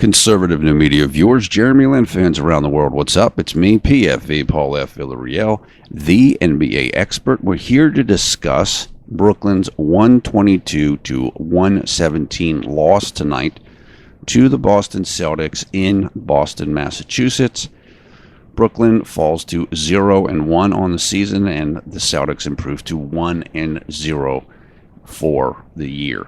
Conservative new media viewers, JLin fans around the world, what's up? It's me, PFV, Paul F. Villarreal, the NBA expert. We're here to discuss Brooklyn's 122-117 loss tonight to the Boston Celtics in Boston, Massachusetts. Brooklyn falls to 0-1 on the season, and the Celtics improve to 1-0 for the year.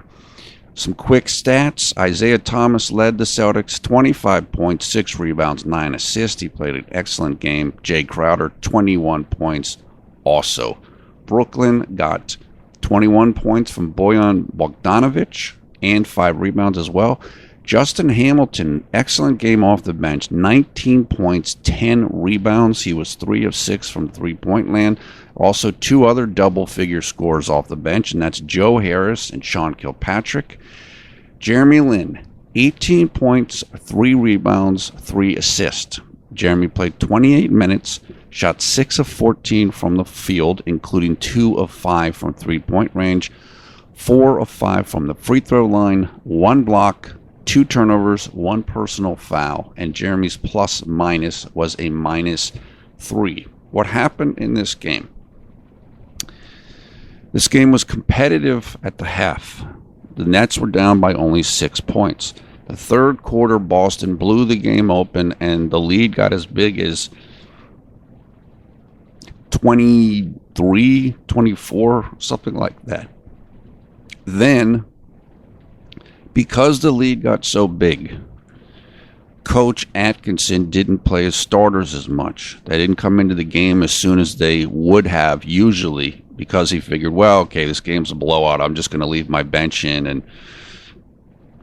Some quick stats. Isaiah Thomas led the Celtics, 25 points, 6 rebounds, 9 assists. He played an excellent game. Jay Crowder, 21 points also. Brooklyn got 21 points from Bojan Bogdanovic and 5 rebounds as well. Justin Hamilton, excellent game off the bench, 19 points, 10 rebounds. He was 3 of 6 from three-point land. Also, 2 other double-figure scorers off the bench, and that's Joe Harris and Sean Kilpatrick. JLin, 18 points, 3 rebounds, 3 assists. Jeremy played 28 minutes, shot 6 of 14 from the field, including 2 of 5 from three-point range, 4 of 5 from the free throw line, 1 block, 2 turnovers, 1 personal foul, and Jeremy's plus-minus was a -3. What happened in this game? This game was competitive at the half. The Nets were down by only 6 points. The third quarter, Boston blew the game open, and the lead got as big as 23, 24, something like that. Then, because the lead got so big, Coach Atkinson didn't play his starters as much. They didn't come into the game as soon as they would have usually, because he figured, well, okay, this game's a blowout. I'm just going to leave my bench in and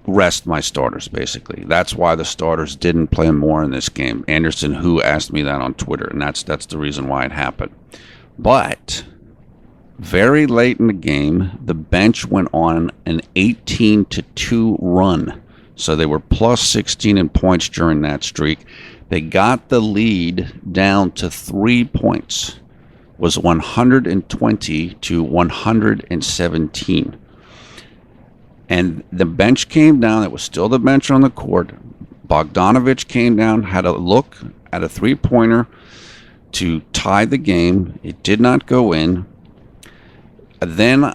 rest my starters, basically. That's why the starters didn't play more in this game. Anderson, who asked me that on Twitter, and that's the reason why it happened. But very late in the game, the bench went on an 18-2 run. So they were plus 16 in points during that streak. They got the lead down to 3 points. It was 120-117. And the bench came down. It was still the bench on the court. Bogdanovic came down, had a look at a three-pointer to tie the game. It did not go in. Then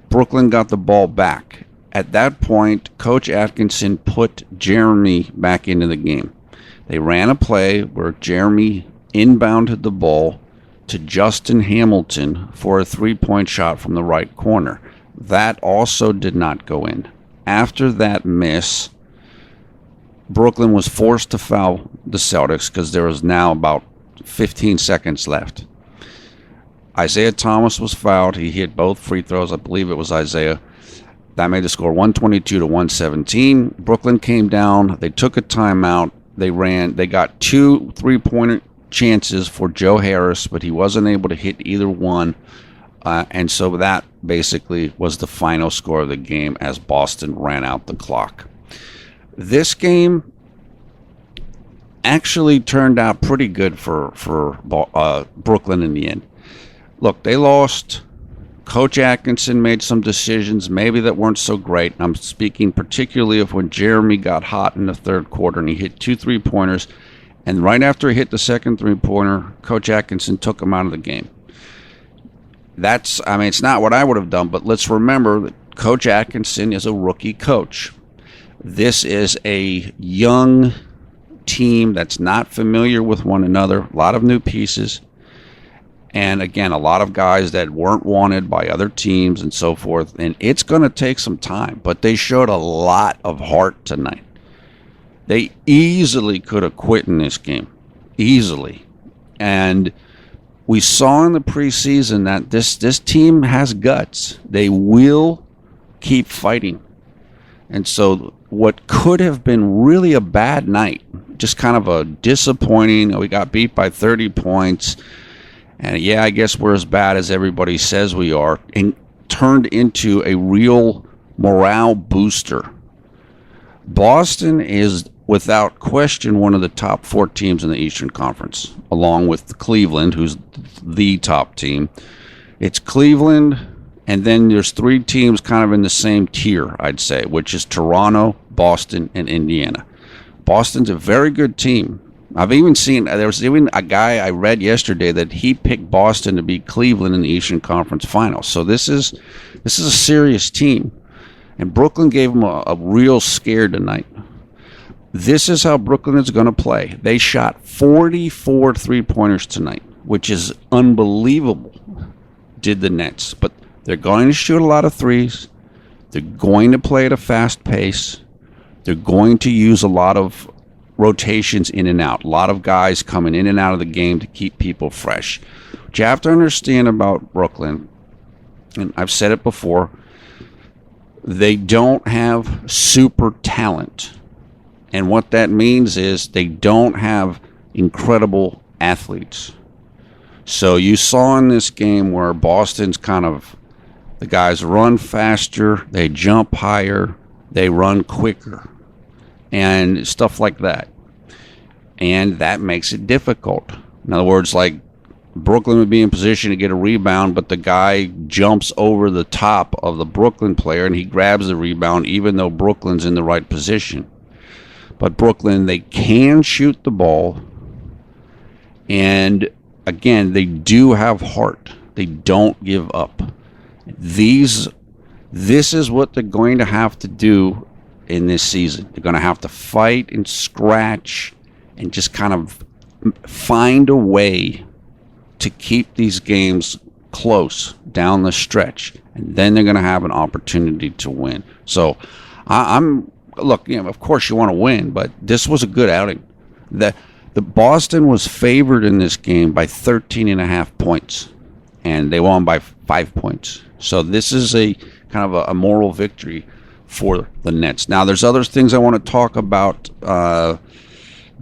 Brooklyn got the ball back. At that point, Coach Atkinson put Jeremy back into the game. They ran a play where Jeremy inbounded the ball to Justin Hamilton for a three-point shot from the right corner. That also did not go in. After that miss, Brooklyn was forced to foul the Celtics because there was now about 15 seconds left. Isaiah Thomas was fouled. He hit both free throws. I believe it was Isaiah. That made the score 122-117. Brooklyn came down. They took a timeout. They got 2 three-pointer chances for Joe Harris, but he wasn't able to hit either one. And so that basically was the final score of the game as Boston ran out the clock. This game actually turned out pretty good for Brooklyn in the end. Look, they lost. Coach Atkinson made some decisions maybe that weren't so great. I'm speaking particularly of when Jeremy got hot in the third quarter and he hit 2 three-pointers. And right after he hit the second three-pointer, Coach Atkinson took him out of the game. It's not what I would have done, but let's remember that Coach Atkinson is a rookie coach. This is a young team that's not familiar with one another, a lot of new pieces. And again, a lot of guys that weren't wanted by other teams and so forth. And it's going to take some time, but they showed a lot of heart tonight. They easily could have quit in this game. Easily. And we saw in the preseason that this team has guts. They will keep fighting. And so what could have been really a bad night, just kind of a disappointing, we got beat by 30 points, and yeah, I guess we're as bad as everybody says we are, and turned into a real morale booster. Boston is, without question, one of the top 4 teams in the Eastern Conference, along with Cleveland, who's the top team. It's Cleveland, and then there's 3 teams kind of in the same tier, I'd say, which is Toronto, Boston and Indiana. Boston's a very good team. I've even seen, there was even a guy I read yesterday that he picked Boston to beat Cleveland in the Eastern Conference Finals. So this is a serious team. And Brooklyn gave them a real scare tonight. This is how Brooklyn is going to play. They shot 44 three-pointers tonight, which is unbelievable, did the Nets. But they're going to shoot a lot of threes. They're going to play at a fast pace. They're going to use a lot of rotations in and out. A lot of guys coming in and out of the game to keep people fresh. What you have to understand about Brooklyn, and I've said it before, they don't have super talent. And what that means is they don't have incredible athletes. So you saw in this game where Boston's kind of, the guys run faster, they jump higher, they run quicker, and stuff like that. And that makes it difficult. In other words, like Brooklyn would be in position to get a rebound, but the guy jumps over the top of the Brooklyn player and he grabs the rebound even though Brooklyn's in the right position. But Brooklyn, they can shoot the ball. And again, they do have heart. They don't give up. This is what they're going to have to do in this season. They're going to have to fight and scratch and just kind of find a way to keep these games close down the stretch. And then they're going to have an opportunity to win. So look, of course you want to win, but this was a good outing. The Boston was favored in this game by 13.5 points, and they won by 5 points. So this is a kind of a moral victory for the Nets. Now, there's other things I want to talk about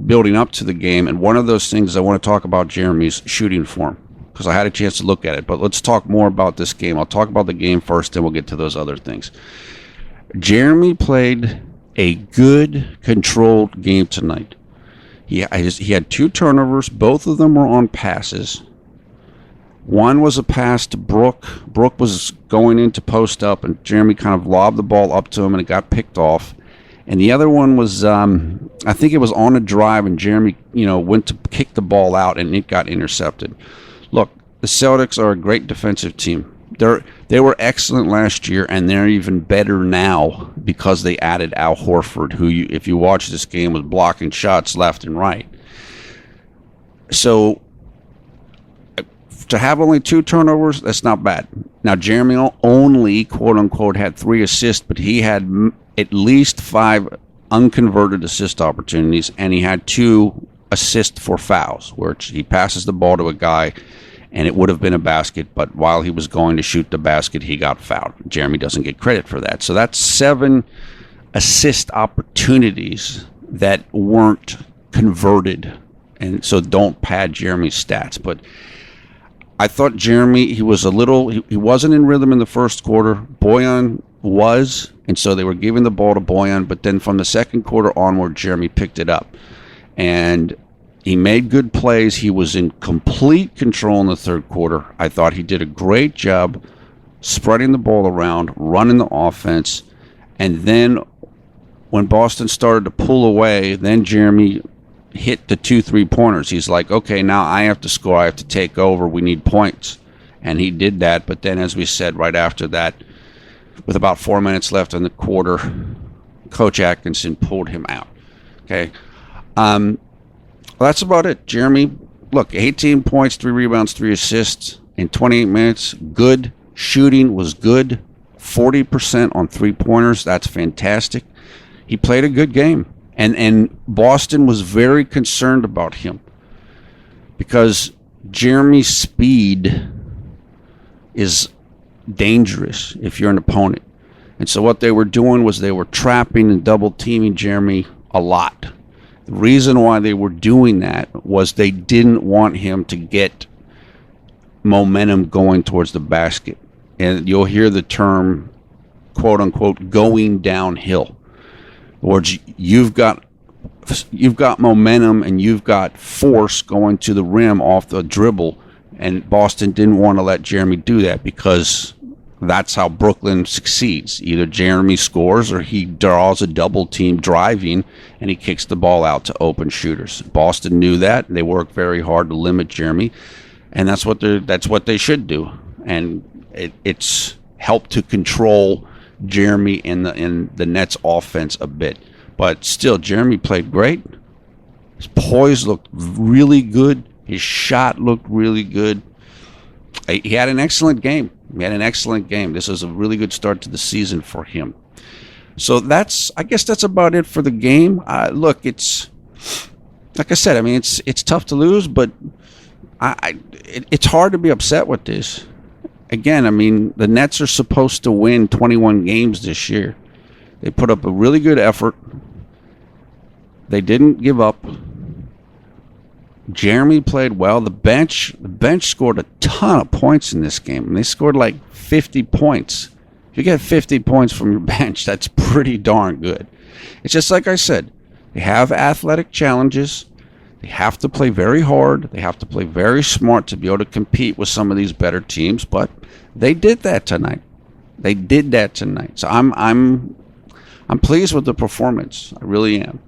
building up to the game, and one of those things I want to talk about Jeremy's shooting form, because I had a chance to look at it. But let's talk more about this game. I'll talk about the game first, then we'll get to those other things. Jeremy played a good, controlled game tonight. He had 2 turnovers. Both of them were on passes. One was a pass to Brook. Brook was going in to post up, and Jeremy kind of lobbed the ball up to him, and it got picked off. And the other one was, I think it was on a drive, and Jeremy, went to kick the ball out, and it got intercepted. Look, the Celtics are a great defensive team. They were excellent last year, and they're even better now because they added Al Horford, who, if you watch this game, was blocking shots left and right. So to have only 2 turnovers, that's not bad. Now, Jeremy only, quote-unquote, had 3 assists, but he had at least 5 unconverted assist opportunities, and he had 2 assists for fouls, where he passes the ball to a guy, and it would have been a basket, but while he was going to shoot the basket, he got fouled. Jeremy doesn't get credit for that. So that's 7 assist opportunities that weren't converted. And so don't pad Jeremy's stats. But I thought Jeremy, he wasn't in rhythm in the first quarter. Bojan was, and so they were giving the ball to Bojan, but then from the second quarter onward, Jeremy picked it up. And he made good plays. He was in complete control in the third quarter. I thought he did a great job spreading the ball around, running the offense. And then when Boston started to pull away, then Jeremy hit the 2 3-pointers. He's like, okay, now I have to score. I have to take over. We need points. And he did that. But then, as we said, right after that, with about 4 minutes left in the quarter, Coach Atkinson pulled him out. Okay. Well, that's about it. Jeremy, look, 18 points, 3 rebounds, 3 assists in 28 minutes. Good. Shooting was good. 40% on 3-pointers. That's fantastic. He played a good game. And Boston was very concerned about him because Jeremy's speed is dangerous if you're an opponent. And so what they were doing was they were trapping and double-teaming Jeremy a lot. The reason why they were doing that was they didn't want him to get momentum going towards the basket. And you'll hear the term, quote unquote, going downhill. In other words, you've got momentum and you've got force going to the rim off the dribble, and Boston didn't want to let Jeremy do that because That's how Brooklyn succeeds. Either Jeremy scores or he draws a double team driving and he kicks the ball out to open shooters. Boston knew that. They worked very hard to limit Jeremy, and that's what they should do. And it's helped to control Jeremy in the Nets offense a bit. But still, Jeremy played great. His poise looked really good. His shot looked really good. He had an excellent game. This was a really good start to the season for him. So I guess that's about it for the game. Look, it's like I said. I mean, it's tough to lose, but it's hard to be upset with this. Again, I mean, the Nets are supposed to win 21 games this year. They put up a really good effort. They didn't give up. Jeremy played well. The bench scored a ton of points in this game. They scored like 50 points. If you get 50 points from your bench, that's pretty darn good. It's just like I said, they have athletic challenges. They have to play very hard. They have to play very smart to be able to compete with some of these better teams, but they did that tonight. So I'm pleased with the performance. I really am.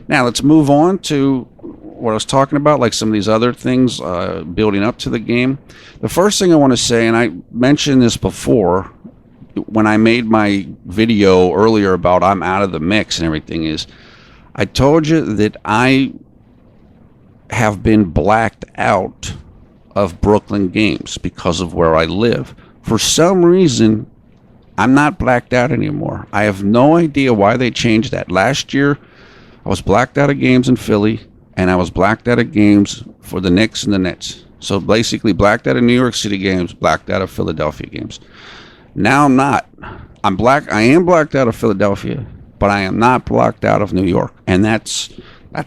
Now let's move on to what I was talking about, like some of these other things building up to the game. The first thing I want to say, and I mentioned this before when I made my video earlier about I'm out of the mix and everything, is I told you that I have been blacked out of Brooklyn games because of where I live. For some reason, I'm not blacked out anymore. I have no idea why they changed that. Last year, I was blacked out of games in Philly, and I was blacked out of games for the Knicks and the Nets. So basically, blacked out of New York City games, blacked out of Philadelphia games. Now I'm not. I am blacked out of Philadelphia, but I am not blacked out of New York, and that's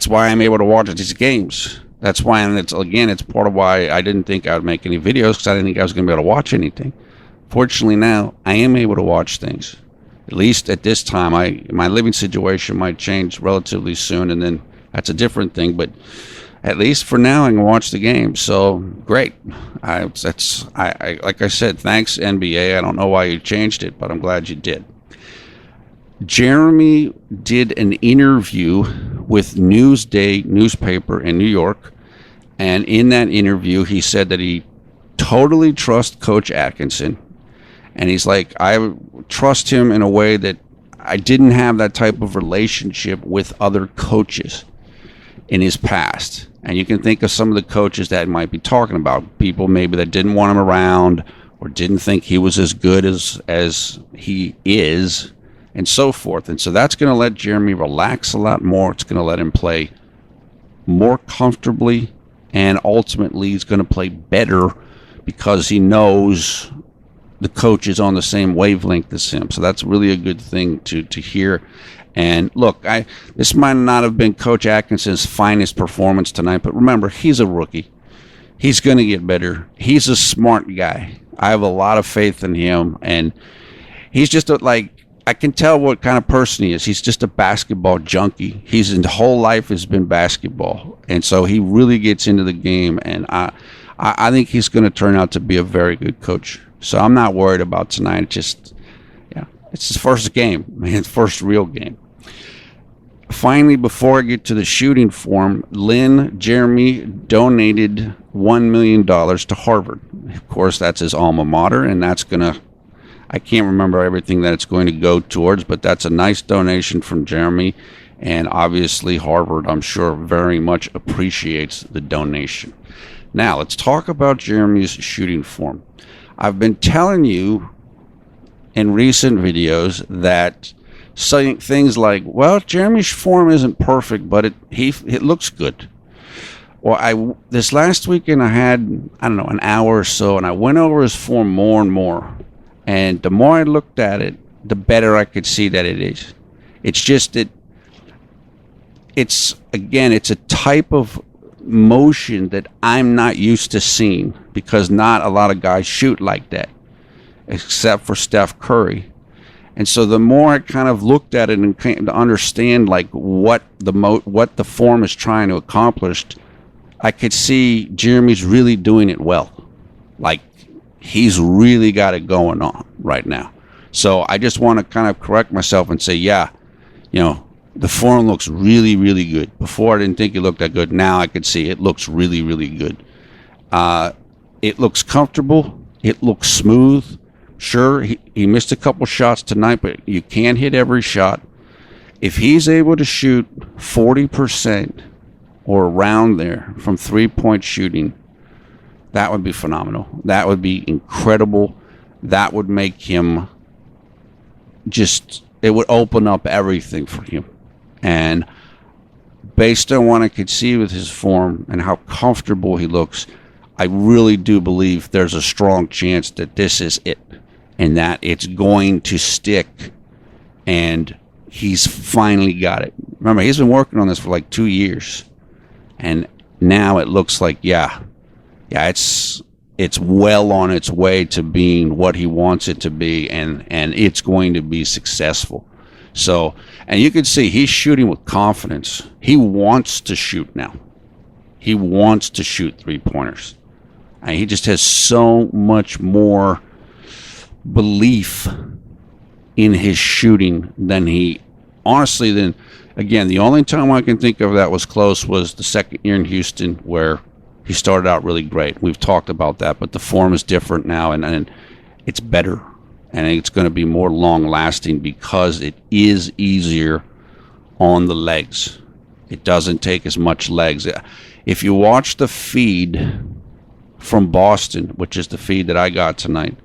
why I'm able to watch these games. That's why, and it's part of why I didn't think I would make any videos, because I didn't think I was going to be able to watch anything. Fortunately, now I am able to watch things. At least at this time, my living situation might change relatively soon, and then that's a different thing. But at least for now, I can watch the game. So great. Like I said, thanks NBA. I don't know why you changed it, but I'm glad you did. Jeremy did an interview with Newsday newspaper in New York, and in that interview, he said that he totally trusts Coach Atkinson. And he's like, I trust him in a way that I didn't have that type of relationship with other coaches in his past. And you can think of some of the coaches that might be talking about, people maybe that didn't want him around or didn't think he was as good as he is, and so forth. And so that's going to let Jeremy relax a lot more. It's going to let him play more comfortably, and ultimately he's going to play better because he knows the coach is on the same wavelength as him. So that's really a good thing to hear. And look, this might not have been Coach Atkinson's finest performance tonight, but remember, he's a rookie. He's going to get better. He's a smart guy. I have a lot of faith in him, and he's just I can tell what kind of person he is. He's just a basketball junkie. His whole life has been basketball, and so he really gets into the game, and I think he's going to turn out to be a very good coach. So I'm not worried about tonight. It's his first game, his first real game. Finally, before I get to the shooting form, Jeremy donated $1 million to Harvard. Of course, that's his alma mater, and that's going to, I can't remember everything that it's going to go towards, but that's a nice donation from Jeremy. And obviously, Harvard, I'm sure, very much appreciates the donation. Now, let's talk about Jeremy's shooting form. I've been telling you in recent videos that saying things like, well, Jeremy's form isn't perfect, but it looks good. Well, this last weekend I had, I don't know, an hour or so, and I went over his form more and more. And the more I looked at it, the better I could see that it is. It's just that it's a type of motion that I'm not used to seeing, because not a lot of guys shoot like that, except for Steph Curry. And so the more I kind of looked at it and came to understand like what the form is trying to accomplish, I could see Jeremy's really doing it well. Like, he's really got it going on right now. So I just want to kind of correct myself and say, yeah, the form looks really, really good. Before I didn't think it looked that good. Now I could see it looks really, really good. It looks comfortable. It looks smooth. Sure, he missed a couple shots tonight, but you can't hit every shot. If he's able to shoot 40% or around there from three-point shooting, that would be phenomenal. That would be incredible. That would make him it would open up everything for him. And based on what I could see with his form and how comfortable he looks, I really do believe there's a strong chance that this is it and that it's going to stick and he's finally got it. Remember, he's been working on this for like 2 years. And now it looks like, it's well on its way to being what he wants it to be, and it's going to be successful. So, and you can see he's shooting with confidence. He wants to shoot now. He wants to shoot three-pointers. And he just has so much more belief in his shooting than again, the only time I can think of that was close was the second year in Houston, where he started out really great. We've talked about that, but the form is different now, and it's better. And it's going to be more long-lasting because it is easier on the legs. It doesn't take as much legs. If you watch the feed from Boston, which is the feed that I got tonight,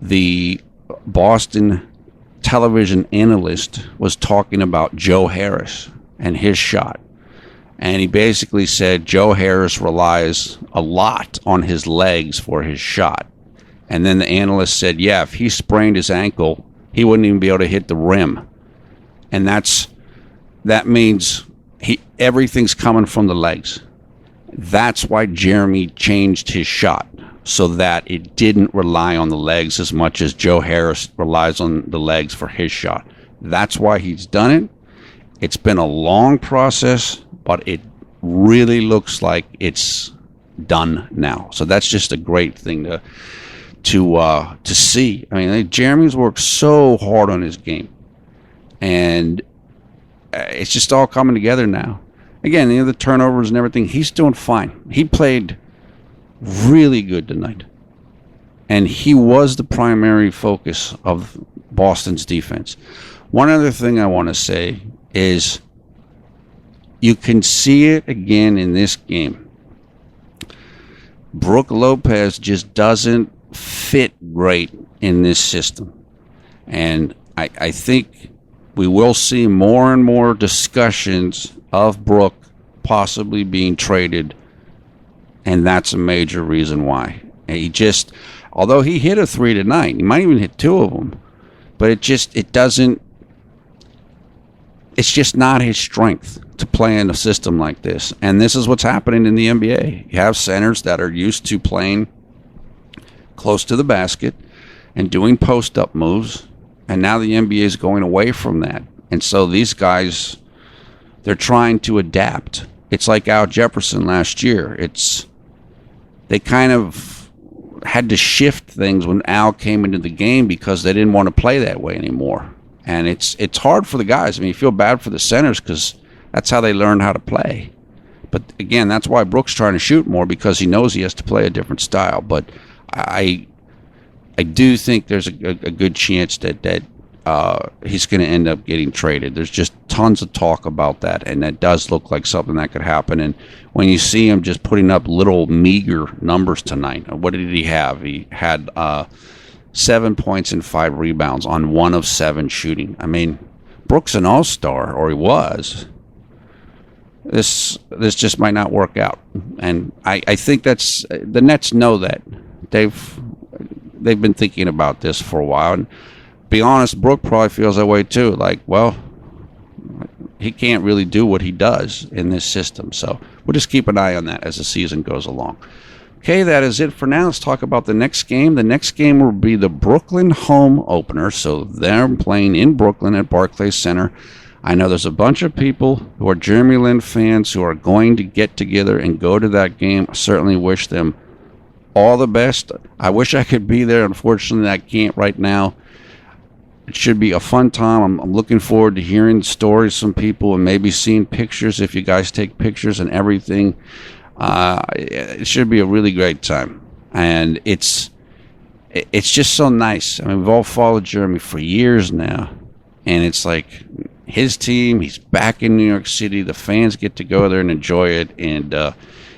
the Boston television analyst was talking about Joe Harris and his shot. And he basically said Joe Harris relies a lot on his legs for his shot. And then the analyst said, if he sprained his ankle, he wouldn't even be able to hit the rim. And that means everything's coming from the legs. That's why Jeremy changed his shot, so that it didn't rely on the legs as much as Joe Harris relies on the legs for his shot. That's why he's done it. It's been a long process, but it really looks like it's done now. So that's just a great thing to see. I mean, Jeremy's worked so hard on his game, and it's just all coming together now. Again, the turnovers and everything, he's doing fine. He played really good tonight, and he was the primary focus of Boston's defense. One other thing I want to say is you can see it again in this game. Brook Lopez just doesn't fit great in this system, and I think we will see more and more discussions of Brook possibly being traded. And that's a major reason why. And although he hit a 3 tonight, he might even hit 2 of them, but it's just not his strength to play in a system like this. And this is what's happening in the NBA. You have centers that are used to playing close to the basket and doing post-up moves, and now the NBA is going away from that. And so these guys, they're trying to adapt. It's like Al Jefferson last year. They kind of had to shift things when Al came into the game because they didn't want to play that way anymore. And it's hard for the guys. I mean, you feel bad for the centers because that's how they learn how to play. But again, that's why Brook's trying to shoot more, because he knows he has to play a different style. But I do think there's a good chance that he's going to end up getting traded. There's just tons of talk about that, and that does look like something that could happen. And when you see him just putting up little meager numbers tonight, what did he have? He had 7 points and 5 rebounds on 1 of 7 shooting. I mean, Brook's an all-star, or he was. This just might not work out, and I think that's the Nets know that. They've been thinking about this for a while, and be honest, Brook probably feels that way too. Like, well, he can't really do what he does in this system. So we'll just keep an eye on that as the season goes along. Okay, that is it for now. Let's talk about the next game. The next game will be the Brooklyn home opener. So they're playing in Brooklyn at Barclays Center. I know there's a bunch of people who are JLin fans who are going to get together and go to that game. I certainly wish them all the best. I wish I could be there. Unfortunately, I can't right now. It should be a fun time. I'm looking forward to hearing stories from people and maybe seeing pictures if you guys take pictures and everything. It should be a really great time. And it's just so nice. I mean, we've all followed Jeremy for years now. And it's like his team, he's back in New York City. The fans get to go there and enjoy it. And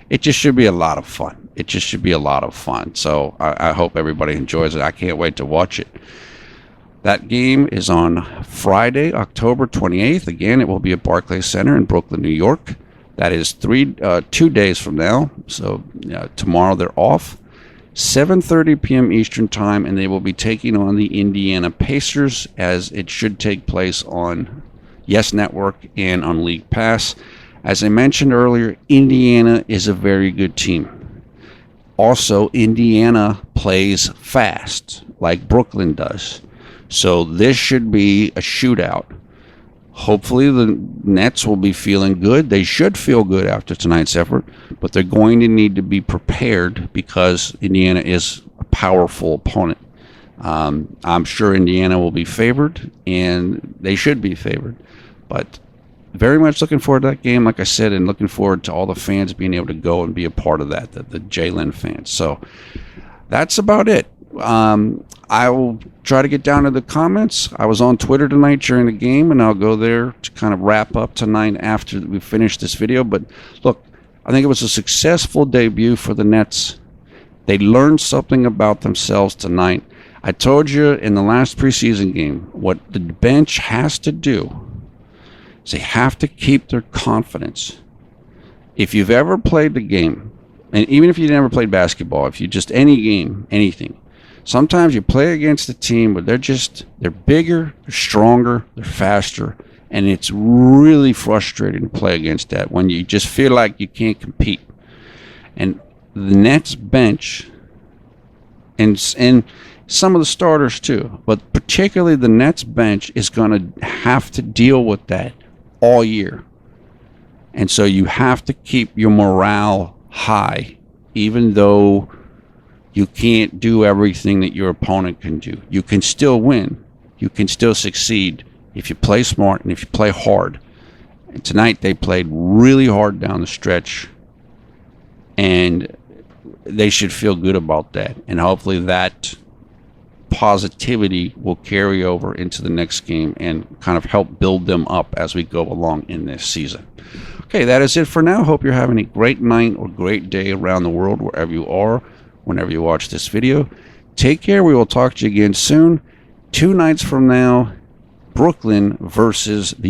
it just should be a lot of fun. It just should be a lot of fun. So I hope everybody enjoys it. I can't wait to watch it. That game is on Friday, October 28th. Again, it will be at Barclays Center in Brooklyn, New York. That is 2 days from now. So tomorrow they're off. 7:30 p.m. Eastern Time, and they will be taking on the Indiana Pacers, as it should take place on Yes Network and on League Pass. As I mentioned earlier, Indiana is a very good team. Also, Indiana plays fast, like Brooklyn does. So this should be a shootout. Hopefully the Nets will be feeling good. They should feel good after tonight's effort, but they're going to need to be prepared because Indiana is a powerful opponent. I'm sure Indiana will be favored, and they should be favored. But very much looking forward to that game, like I said, and looking forward to all the fans being able to go and be a part of that, the JLin fans. So that's about it. I will try to get down to the comments. I was on Twitter tonight during the game, and I'll go there to kind of wrap up tonight after we finish this video. But look, I think it was a successful debut for the Nets. They learned something about themselves tonight. I told you in the last preseason game, what the bench has to do is they have to keep their confidence. If you've ever played the game, and even if you never played basketball, if you just any game, anything, sometimes you play against a team where they're bigger, they're stronger, they're faster, and it's really frustrating to play against that when you just feel like you can't compete. And the Nets bench, and some of the starters too, but particularly the Nets bench is going to have to deal with that all year. And so you have to keep your morale high, even though you can't do everything that your opponent can do. You can still win. You can still succeed if you play smart and if you play hard. And tonight they played really hard down the stretch, and they should feel good about that. And hopefully that positivity will carry over into the next game and kind of help build them up as we go along in this season. Okay, that is it for now. Hope you're having a great night or great day around the world, wherever you are, whenever you watch this video. Take care. We will talk to you again soon. 2 nights from now, Brooklyn versus the